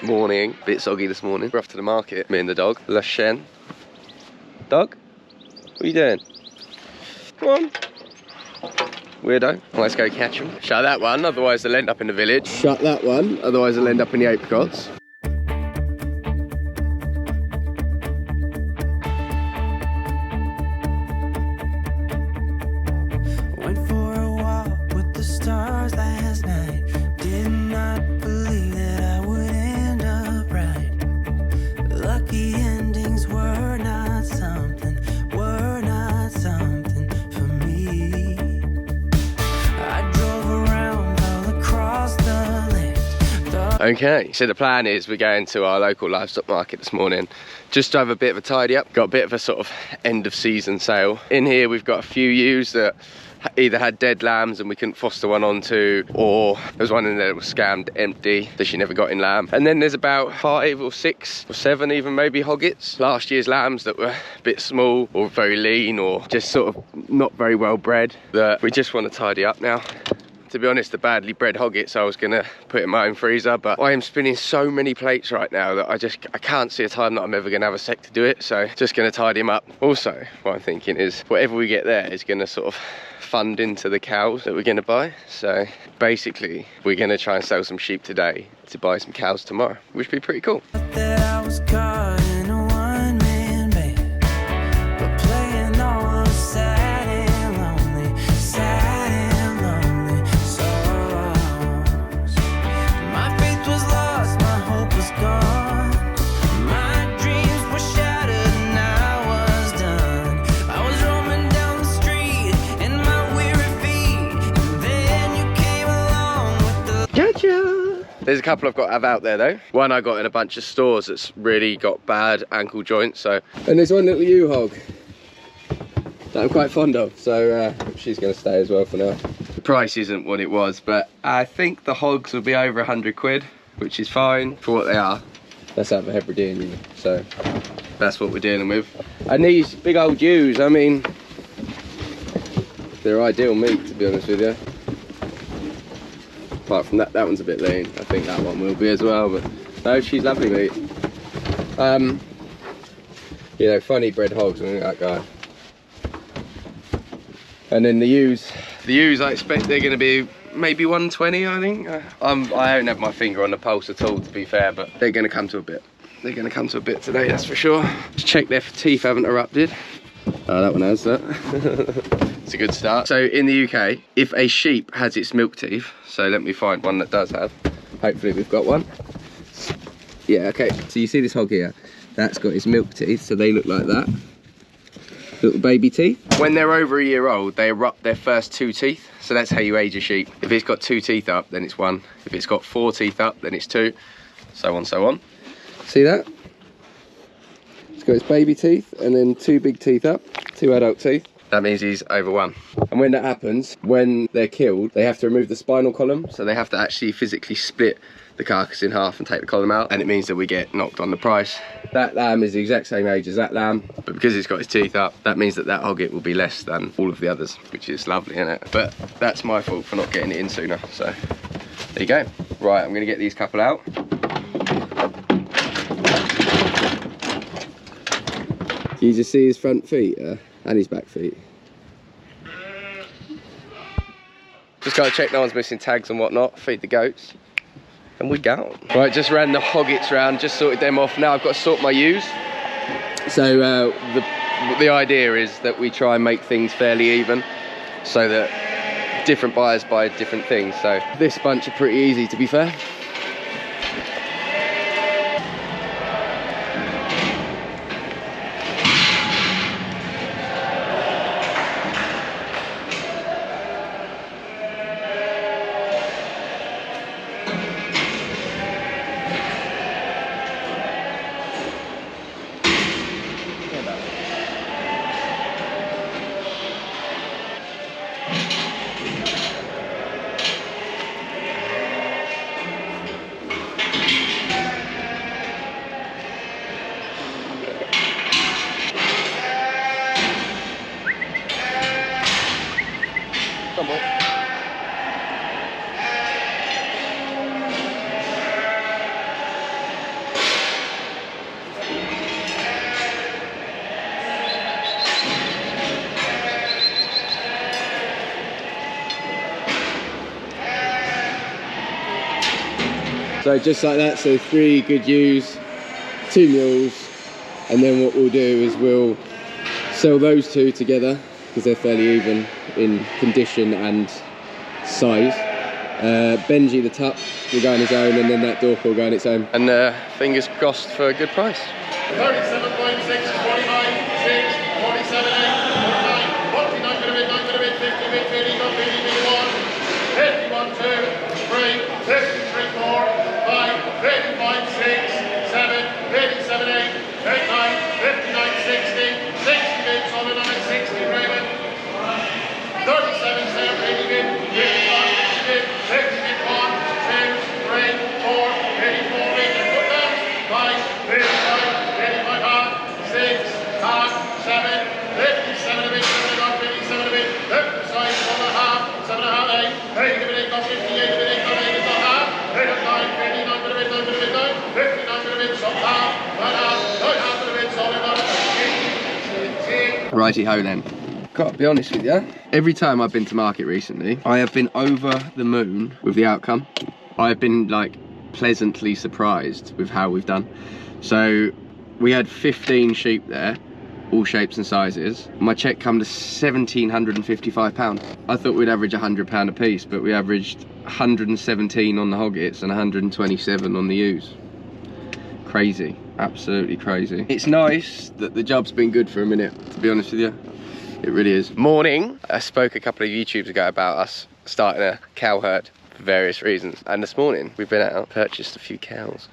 Morning, bit soggy this morning. We're off to the market, me and the dog, La Chen. Dog, what are you doing? Come on. Weirdo. Let's go catch them. Shut that one, otherwise they'll end up in the village. Shut that one, otherwise they'll end up in the apricots. Okay, so the plan is we're going to our local livestock market this morning just to have a bit of a tidy up. Got a bit of a sort of end of season sale. In here we've got a few ewes that either had dead lambs and we couldn't foster one onto, or there was one in there that was scammed empty that she never got in lamb. And then there's about 5 or 6 or 7 even maybe hoggets, last year's lambs that were a bit small or very lean or just sort of not very well bred that we just want to tidy up now. To be honest, the badly bred hoggets I was gonna put in my own freezer, but I am spinning so many plates right now that I can't see a time that I'm ever gonna have a sec to do it, so just gonna tidy them up. Also, what I'm thinking is whatever we get there is gonna sort of fund into the cows that we're gonna buy. So basically, we're gonna try and sell some sheep today to buy some cows tomorrow, which would be pretty cool. There's a couple I've got to have out there though. One I got in a bunch of stores that's really got bad ankle joints. So, and there's one little ewe hog that I'm quite fond of. So she's going to stay as well for now. The price isn't what it was, but I think the hogs will be over 100 quid, which is fine for what they are. Let's have a Hebridean ewe. So that's what we're dealing with. And these big old ewes, I mean, they're ideal meat to be honest with you. Apart from that one's a bit lean. I think that one will be as well, but no, she's lovely meat. You know, funny bred hogs, I think that guy. And then the ewes I expect they're going to be maybe 120, I think. I don't have my finger on the pulse at all, to be fair, but they're going to come to a bit. They're going to come to a bit today, that's for sure. Just check their teeth haven't erupted. Oh, that one has that. It's a good start. So in the UK, if a sheep has its milk teeth, so let me find one that does have. Hopefully we've got one. Yeah, okay. So you see this hog here? That's got its milk teeth, so they look like that. Little baby teeth. When they're over a year old, they erupt their first 2 teeth. So that's how you age a sheep. If it's got 2 teeth up, then it's 1. If it's got 4 teeth up, then it's 2. So on, so on. See that? It's got its baby teeth and then 2 big teeth up, 2 adult teeth. That means he's over 1. And when that happens, when they're killed, they have to remove the spinal column. So they have to actually physically split the carcass in half and take the column out. And it means that we get knocked on the price. That lamb is the exact same age as that lamb, but because it's got its teeth up, that means that that hogget will be less than all of the others, which is lovely, isn't it? But that's my fault for not getting it in sooner. So there you go. Right, I'm gonna get these couple out. Can you just see his front feet and his back feet? Just gotta check no one's missing tags and whatnot, feed the goats, and we go. Right, just ran the hoggets round, just sorted them off. Now I've got to sort my ewes. So the idea is that we try and make things fairly even so that different buyers buy different things. So this bunch are pretty easy, to be fair. So just like that, so 3 good ewes, 2 mules, and then what we'll do is we'll sell those 2 together because they're fairly even in condition and size. Benji the tup will go on his own, and then that Dork will go on its own. And fingers crossed for a good price. 37.6, 49, 6, 47, 8, 49, 49, 50, 50, 51, 2, 3, 53, 4, 5, 55, 6, 7, 57, 8, 89, 59, 60, 60 bids, on 60 Raymond, 37, 7, 80 bid, 55 bid, 50 bid, 1, 2, 3, 4, 84 bid, and put down, 5, 55, 85 half, 6, half, 7, 57 a bit, 79, 57 a bit, 50 side, 1 and a half, 7 and a half, 8, 80 a bit, 8, 58 a bit, 8, 8 not half, 8 of 9, 59 a bit, 9 a bit, 9, 59 a bit, some half, 1 half, 9 half a bit, solid on it. Righty ho then. Gotta be honest with you, every time I've been to market recently, I have been over the moon with the outcome. I have been like pleasantly surprised with how we've done. So we had 15 sheep there, all shapes and sizes. My check come to £1,755. I thought we'd average £100 a piece, but we averaged 117 on the hoggets and 127 on the ewes. Crazy, absolutely crazy. It's nice that the job's been good for a minute, to be honest with you. It really is. Morning. I spoke a couple of YouTubes ago about us starting a cow herd for various reasons. And this morning we've been out, purchased a few cows.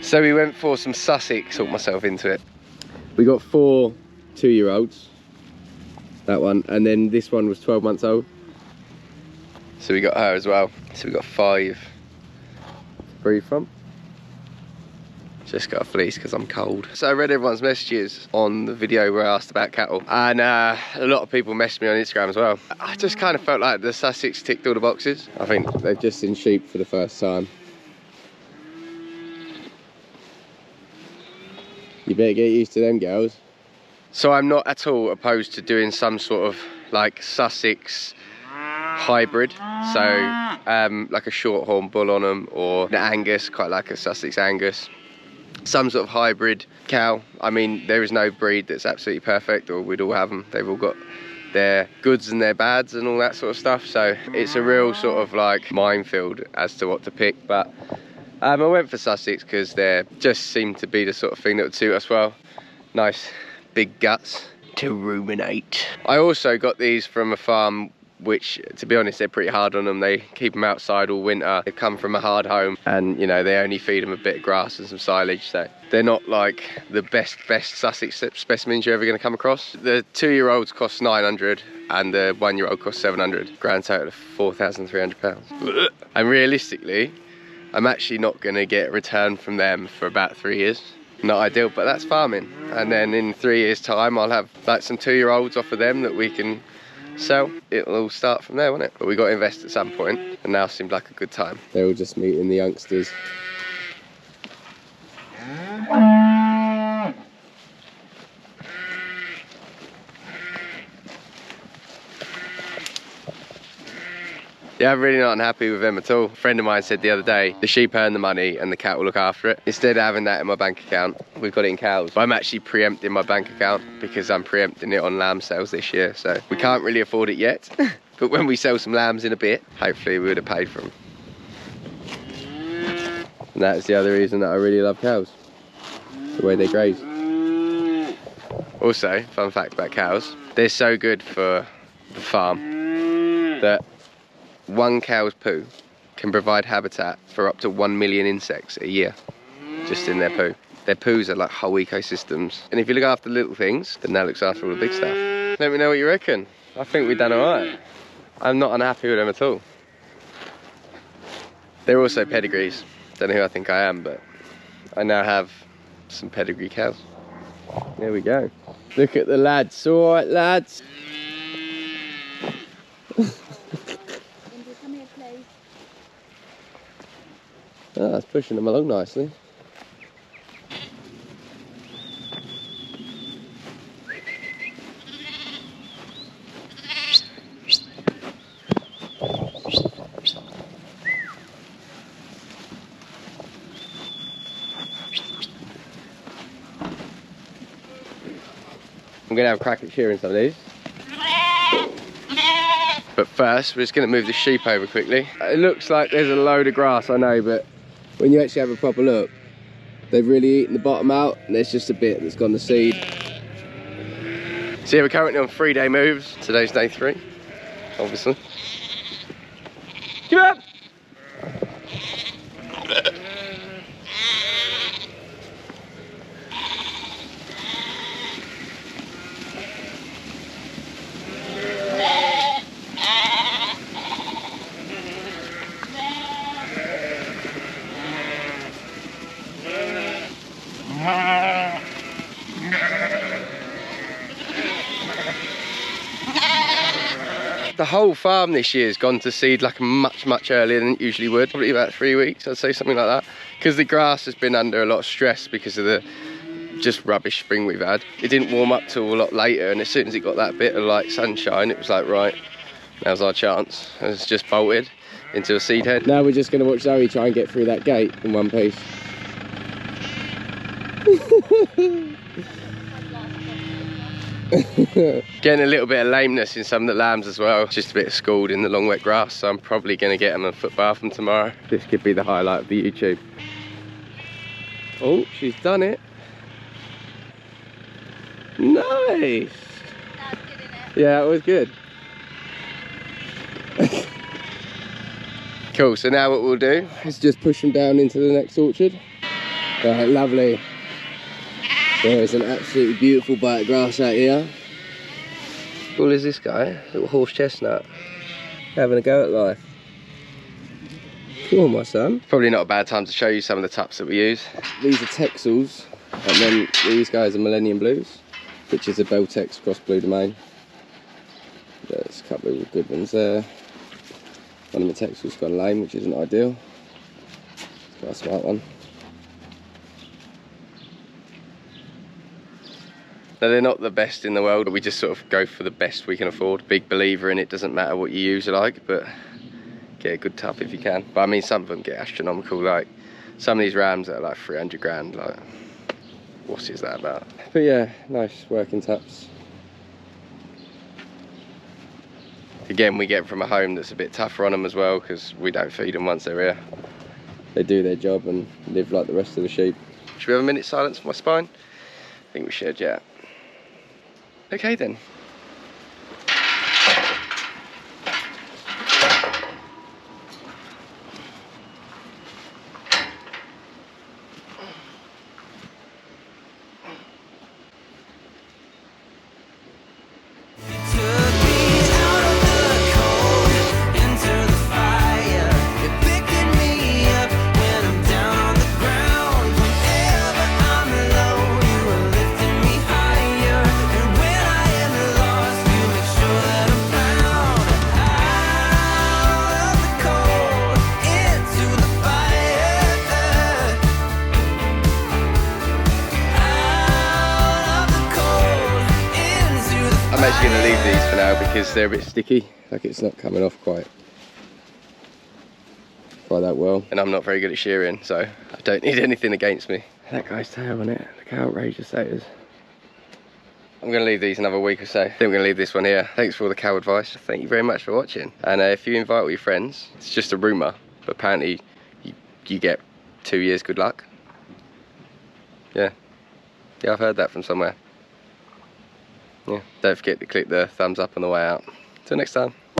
So we went for some Sussex, talked myself into it. We got 4 2-year-olds, that one, and then this one was 12 months old. So we got her as well. So we got 5 to breed from. Just got a fleece because I'm cold. So I read everyone's messages on the video where I asked about cattle, and a lot of people messaged me on Instagram as well. I just kind of felt like the Sussex ticked all the boxes. I think they've just seen sheep for the first time. You better get used to them girls. So I'm not at all opposed to doing some sort of like Sussex hybrid. So like a shorthorn bull on them, or an Angus, quite like a Sussex Angus. Some sort of hybrid cow. I mean, there is no breed that's absolutely perfect, or we'd all have them. They've all got their goods and their bads and all that sort of stuff. So it's a real sort of like minefield as to what to pick. But I went for Sussex because they just seem to be the sort of thing that would suit us well. Nice big guts to ruminate. I also got these from a farm which, to be honest, they're pretty hard on them. They keep them outside all winter. They come from a hard home, and you know, they only feed them a bit of grass and some silage, so they're not like the best Sussex specimens you're ever going to come across. The 2-year-olds cost 900 and the 1-year-old cost 700. Grand total of £4,300. And realistically, I'm actually not going to get a return from them for about 3 years. Not ideal, but that's farming. And then in 3 years' time, I'll have like some 2-year-olds off of them that we can sell. It'll all start from there, won't it? But we got to invest at some point, and now seemed like a good time. They're all just meeting the youngsters. Yeah, I'm really not unhappy with them at all. A friend of mine said the other day, the sheep earn the money and the cat will look after it. Instead of having that in my bank account, we've got it in cows. But I'm actually preempting my bank account because I'm preempting it on lamb sales this year. So we can't really afford it yet. But when we sell some lambs in a bit, hopefully we would have paid for them. And that's the other reason that I really love cows. The way they graze. Also, fun fact about cows, they're so good for the farm that 1 cow's poo can provide habitat for up to 1 million insects a year, just in their poo. Their poos are like whole ecosystems. And if you look after the little things, then that looks after all the big stuff. Let me know what you reckon. I think we've done all right. I'm not unhappy with them at all. They're also pedigrees. Don't know who I think I am, but I now have some pedigree cows. There we go. Look at the lads. All right, lads. Oh, that's pushing them along nicely. I'm going to have a crack at shearing some of these. But first, we're just going to move the sheep over quickly. It looks like there's a load of grass, I know, but when you actually have a proper look, they've really eaten the bottom out, and there's just a bit that's gone to seed. So yeah, we're currently on 3-day moves. Today's day 3, obviously. Give up! The whole farm this year has gone to seed like much earlier than it usually would. Probably about 3 weeks, I'd say, something like that. Because the grass has been under a lot of stress because of the just rubbish spring we've had. It didn't warm up till a lot later, and as soon as it got that bit of like sunshine, it was like, right, now's our chance. And it's just bolted into a seed head. Now we're just going to watch Zoe try and get through that gate in one piece. Getting a little bit of lameness in some of the lambs as well. Just a bit of scald in the long wet grass, so I'm probably going to get them a foot bath from tomorrow. This could be the highlight of the YouTube. Oh, she's done it. Nice. That's good, isn't it? Yeah, it was good. Cool, so now what we'll do is just push them down into the next orchard. Right, lovely. There's an absolutely beautiful bite of grass out here. How cool is this guy? Little horse chestnut. Having a go at life. Come on, my son. Probably not a bad time to show you some of the tups that we use. These are Texels, and then these guys are Millennium Blues, which is a Beltex cross blue domain. There's a couple of good ones there. One of the Texels gone lame, which isn't ideal. It's quite a smart one. Now, they're not the best in the world, we just sort of go for the best we can afford. Big believer in it, doesn't matter what you use like, but get a good tup if you can. But I mean, some of them get astronomical, like some of these rams that are like 300 grand, like what is that about? But yeah, nice working tups. Again, we get from a home that's a bit tougher on them as well, because we don't feed them once they're here. They do their job and live like the rest of the sheep. Should we have a minute's silence for my spine? I think we should, yeah. Okay then. I'm actually going to leave these for now because they're a bit sticky, like it's not coming off quite that well, and I'm not very good at shearing, so I don't need anything against me. That guy's tail on it, look how outrageous that is. I'm going to leave these another week or so. I think we're going to leave this one here. Thanks for all the cow advice. Thank you very much for watching, and if you invite all your friends, it's just a rumour, but apparently you get 2 years good luck. Yeah, I've heard that from somewhere. Yeah, don't forget to click the thumbs up on the way out. Till next time.